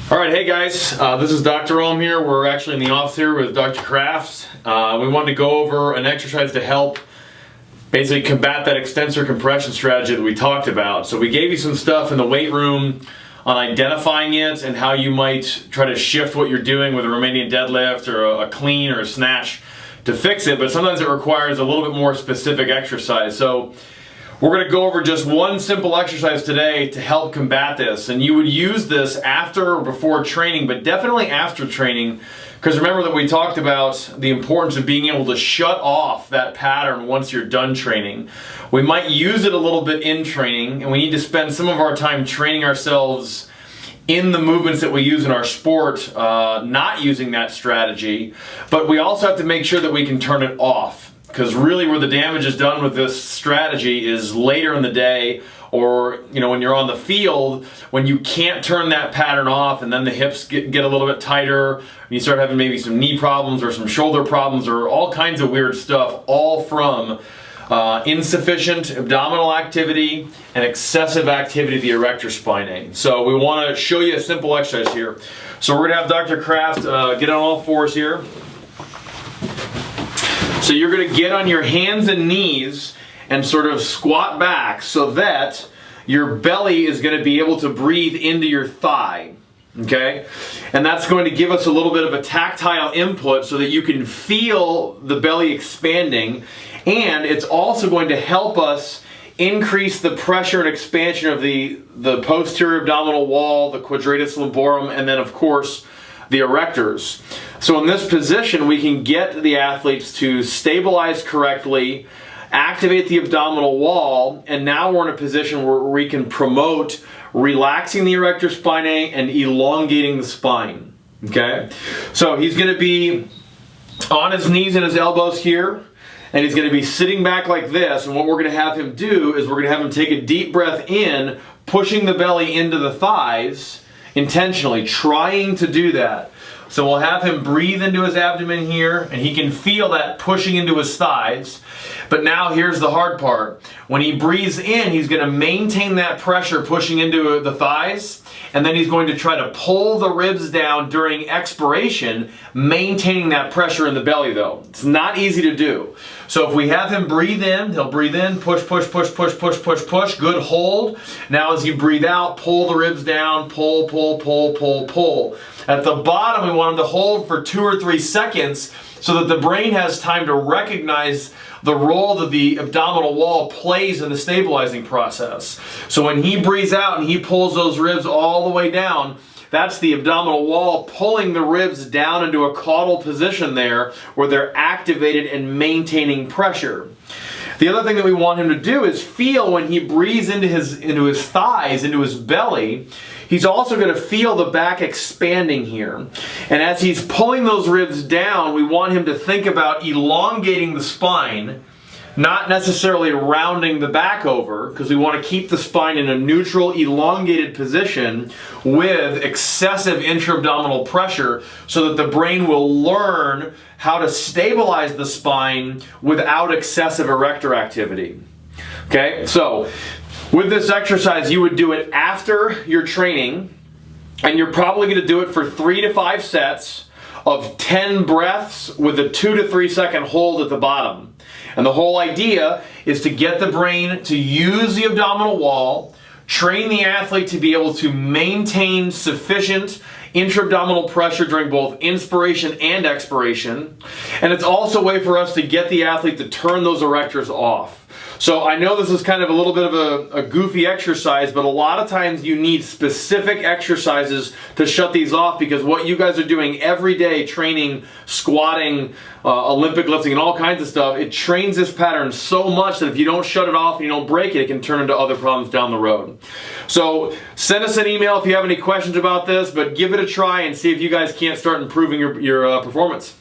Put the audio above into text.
All right, hey guys, this is Dr. Ohm here. We're actually in the office here with Dr. Kraft. We wanted to go over an exercise to help basically combat that extensor compression strategy that we talked about. So we gave you some stuff in the weight room on identifying it and how you might try to shift what you're doing with a Romanian deadlift or a clean or a snatch to fix it, but sometimes it requires a little bit more specific exercise. So we're going to go over just one simple exercise today to help combat this. And you would use this after or before training, but definitely after training, because remember that we talked about the importance of being able to shut off that pattern once you're done training. We might use it a little bit in training, and we need to spend some of our time training ourselves in the movements that we use in our sport, not using that strategy. But we also have to make sure that we can turn it off. Because really where the damage is done with this strategy is later in the day, or when you're on the field, when you can't turn that pattern off, and then the hips get a little bit tighter, and you start having maybe some knee problems or some shoulder problems or all kinds of weird stuff, all from insufficient abdominal activity and excessive activity of the erector spinae. So we want to show you a simple exercise here. So we're going to have Dr. Kraft get on all fours here. So you're going to get on your hands and knees and sort of squat back so that your belly is going to be able to breathe into your thigh. Okay? And that's going to give us a little bit of a tactile input so that you can feel the belly expanding, and it's also going to help us increase the pressure and expansion of the posterior abdominal wall, the quadratus lumborum, and then of course the erectors. So in this position, we can get the athletes to stabilize correctly, activate the abdominal wall, and now we're in a position where we can promote relaxing the erector spinae and elongating the spine. Okay? So he's going to be on his knees and his elbows here, and he's going to be sitting back like this, and what we're going to have him do is we're going to have him take a deep breath in, pushing the belly into the thighs, intentionally trying to do that. So we'll have him breathe into his abdomen here, and he can feel that pushing into his thighs. But now here's the hard part. When he breathes in, he's going to maintain that pressure pushing into the thighs, and then he's going to try to pull the ribs down during expiration, maintaining that pressure in the belly though. It's not easy to do. So if we have him breathe in, he'll breathe in, push, push, push, push, push, push, push, good hold. Now as you breathe out, pull the ribs down, pull, pull, pull, pull, pull. At the bottom, we want him to hold for 2 or 3 seconds so that the brain has time to recognize the role that the abdominal wall plays in the stabilizing process. So when he breathes out and he pulls those ribs all the way down, that's the abdominal wall pulling the ribs down into a caudal position there where they're activated and maintaining pressure. The other thing that we want him to do is feel when he breathes into his thighs, into his belly, he's also going to feel the back expanding here. And as he's pulling those ribs down, we want him to think about elongating the spine, not necessarily rounding the back over, because we want to keep the spine in a neutral, elongated position with excessive intra-abdominal pressure so that the brain will learn how to stabilize the spine without excessive erector activity. Okay, so with this exercise, you would do it after your training, and you're probably going to do it for 3 to 5 sets of 10 breaths with a 2 to 3 second hold at the bottom. And the whole idea is to get the brain to use the abdominal wall, train the athlete to be able to maintain sufficient intra-abdominal pressure during both inspiration and expiration. And it's also a way for us to get the athlete to turn those erectors off. So I know this is kind of a little bit of a goofy exercise, but a lot of times you need specific exercises to shut these off, because what you guys are doing every day, training, squatting, Olympic lifting, and all kinds of stuff, it trains this pattern so much that if you don't shut it off and you don't break it, it can turn into other problems down the road. So send us an email if you have any questions about this, but give it a try and see if you guys can't start improving your performance.